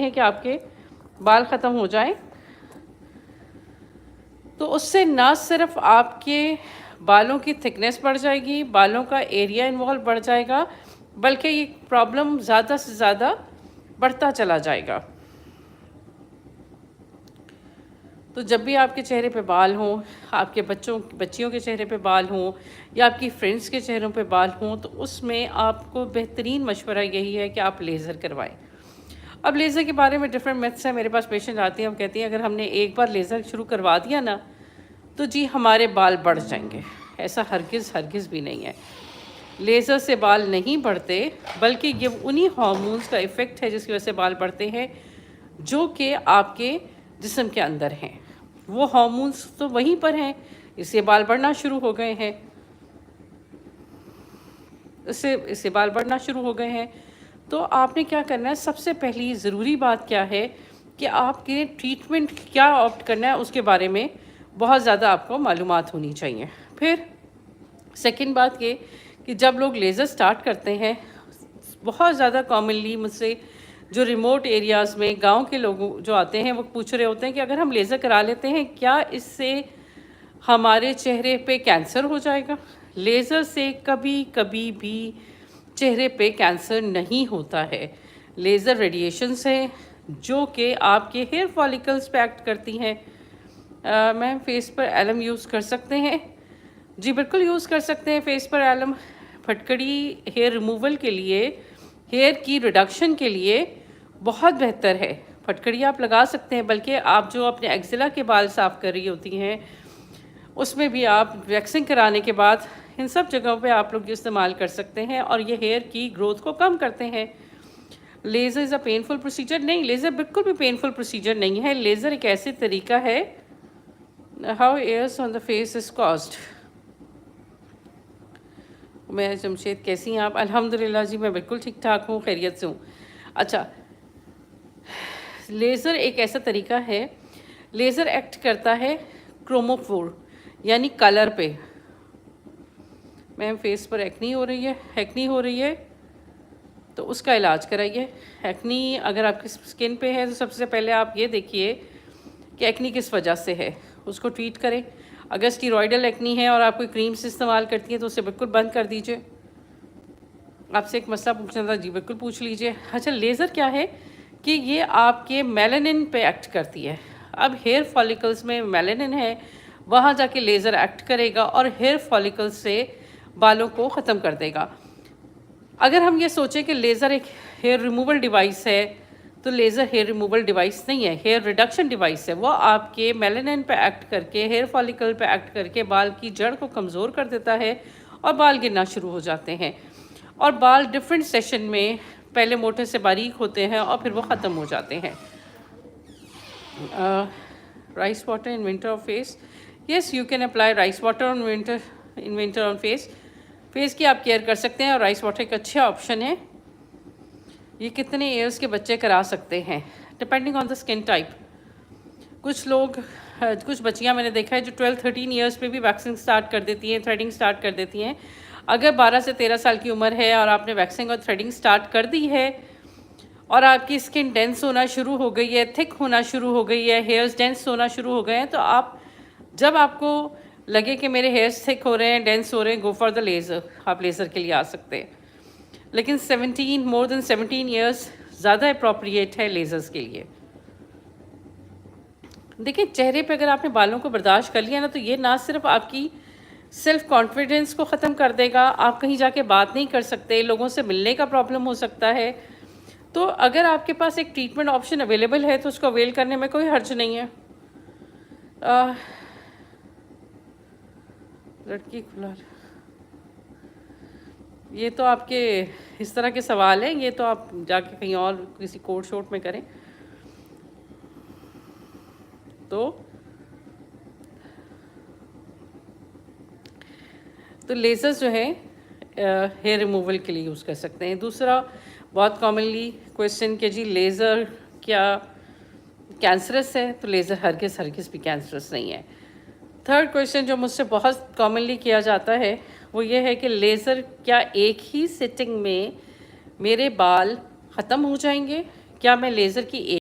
हैं कि आपके बाल ख़त्म हो जाएं, तो उससे ना सिर्फ आपके बालों की थिकनेस बढ़ जाएगी, बालों का एरिया इन्वॉल्व बढ़ जाएगा, बल्कि ये प्रॉब्लम ज़्यादा से ज़्यादा बढ़ता चला जाएगा। तो जब भी आपके चेहरे पे बाल हों, आपके बच्चियों के चेहरे पे बाल हों या आपकी फ्रेंड्स के चेहरों पे बाल हों, तो उसमें आपको बेहतरीन मशवरा यही है कि आप लेज़र करवाएं। अब लेज़र के बारे में डिफरेंट मेथड्स हैं। मेरे पास पेशेंट आती हैं, वो कहती हैं अगर हमने एक बार लेज़र शुरू करवा दिया ना, तो जी हमारे बाल बढ़ जाएंगे। ऐसा हरगिज़ भी नहीं है। लेज़र से बाल नहीं बढ़ते, बल्कि ये उन्हीं हार्मोन्स का इफ़ेक्ट है जिसकी वजह से बाल बढ़ते हैं, जो कि आपके जिस्म के अंदर हैं। वो हार्मोन्स तो वहीं पर हैं, इससे बाल बढ़ना शुरू हो गए हैं। इससे बाल बढ़ना शुरू हो गए हैं। तो आपने क्या करना है, सबसे पहली ज़रूरी बात क्या है कि आपके ट्रीटमेंट क्या ऑप्ट करना है, उसके बारे में बहुत ज़्यादा आपको मालूमात होनी चाहिए। फिर सेकंड बात ये कि जब लोग लेज़र स्टार्ट करते हैं, बहुत ज़्यादा कॉमनली मुझसे जो रिमोट एरियाज़ में गांव के लोग जो आते हैं, वो पूछ रहे होते हैं कि अगर हम लेज़र करा लेते हैं, क्या इससे हमारे चेहरे पे कैंसर हो जाएगा? लेज़र से कभी कभी भी चेहरे पे कैंसर नहीं होता है। लेज़र रेडिएशंस हैं जो कि आपके हेयर फॉलिकल्स पे एक्ट करती हैं। मैम, फेस पर एलम यूज़ कर सकते हैं? जी बिल्कुल यूज़ कर सकते हैं फेस पर एलम। फटकड़ी हेयर रिमूवल के लिए, हेयर की रिडक्शन के लिए बहुत बेहतर है। फटकड़ी आप लगा सकते हैं, बल्कि आप जो अपने एक्जिला के बाल साफ़ कर रही होती हैं, उसमें भी आप वैक्सिंग कराने के बाद इन सब जगहों पे आप लोग इस्तेमाल कर सकते हैं और ये हेयर की ग्रोथ को कम करते हैं। Laser is a painful procedure? नहीं, लेज़र बिल्कुल भी पेनफुल प्रोसीजर नहीं है। लेज़र एक ऐसी तरीका है। How hairs on the face is caused? मैं जमशेद, कैसी हैं आप? अल्हम्दुलिल्लाह जी, मैं बिल्कुल ठीक ठाक हूँ, खैरियत से हूँ। अच्छा, लेज़र एक ऐसा तरीका है, लेज़र एक्ट करता है क्रोमोफोर यानी कलर पे। मैम, फेस पर एक्नी हो रही है तो उसका इलाज कराइए। एक्नी अगर आपकी स्किन पे है तो सबसे पहले आप ये देखिए कि एक्नी किस वजह से है, उसको ट्रीट करें। अगर स्टीरॉयडल एक्नी है और आप कोई क्रीम्स इस्तेमाल करती हैं तो उसे बिल्कुल बंद कर दीजिए। आपसे एक मसला पूछना था, जी बिल्कुल पूछ लीजिए। अच्छा, लेज़र क्या है कि ये आपके मेलानिन पे एक्ट करती है। अब हेयर फॉलिकल्स में मेलानिन है, वहाँ जाके लेज़र एक्ट करेगा और हेयर फॉलिकल्स से बालों को ख़त्म कर देगा। अगर हम ये सोचें कि लेज़र एक हेयर रिमूवल डिवाइस है, तो लेज़र हेयर रिमूवल डिवाइस नहीं है, हेयर रिडक्शन डिवाइस है। वो आपके मेलानिन पे एक्ट करके, हेयर फॉलिकल पे एक्ट करके बाल की जड़ को कमज़ोर कर देता है और बाल गिरना शुरू हो जाते हैं। और बाल डिफरेंट सेशन में पहले मोटे से बारीक होते हैं और फिर वो ख़त्म हो जाते हैं। Rice water in winter of face? Yes, you can apply rice water in winter on face. Face की आप केयर कर सकते हैं और राइस वाटर एक अच्छा ऑप्शन है। ये कितने ईयर्स के बच्चे करा सकते हैं? Depending on the skin type. कुछ बच्चियां मैंने देखा है जो 12-13 ईयर्स पे भी वैक्सिंग स्टार्ट कर देती हैं, थ्रेडिंग स्टार्ट कर देती हैं। अगर 12 से 13 साल की उम्र है और आपने वैक्सिंग और थ्रेडिंग स्टार्ट कर दी है और आपकी स्किन डेंस होना शुरू हो गई है, थिक होना शुरू हो गई है, हेयर्स डेंस होना शुरू हो गए हैं, तो जब आपको लगे कि मेरे हेयर्स थिक हो रहे हैं, डेंस हो रहे हैं, गो फॉर द लेज़र। आप लेज़र के लिए आ सकते हैं। लेकिन मोर देन 17 ईयर्स ज़्यादा अप्रोप्रिएट है लेज़र्स के लिए। देखिए, चेहरे पे अगर आपने बालों को बर्दाश्त कर लिया ना, तो ये ना सिर्फ आपकी सेल्फ कॉन्फिडेंस को ख़त्म कर देगा, आप कहीं जाके बात नहीं कर सकते, लोगों से मिलने का प्रॉब्लम हो सकता है। तो अगर आपके पास एक ट्रीटमेंट ऑप्शन अवेलेबल है तो उसको अवेल करने में कोई हर्ज नहीं है। लड़की खुला, ये तो आपके इस तरह के सवाल हैं, ये तो आप जाके कहीं और किसी कोर्ट शोर्ट में करें। तो लेज़र्स जो है हेयर रिमूवल के लिए यूज़ कर सकते हैं। दूसरा बहुत कॉमनली क्वेश्चन कि जी लेज़र क्या कैंसरस है? तो लेज़र हरगिज़ भी कैंसरस नहीं है। थर्ड क्वेश्चन जो मुझसे बहुत कॉमनली किया जाता है वो ये है कि लेज़र क्या एक ही सिटिंग में मेरे बाल ख़त्म हो जाएंगे? क्या मैं लेज़र की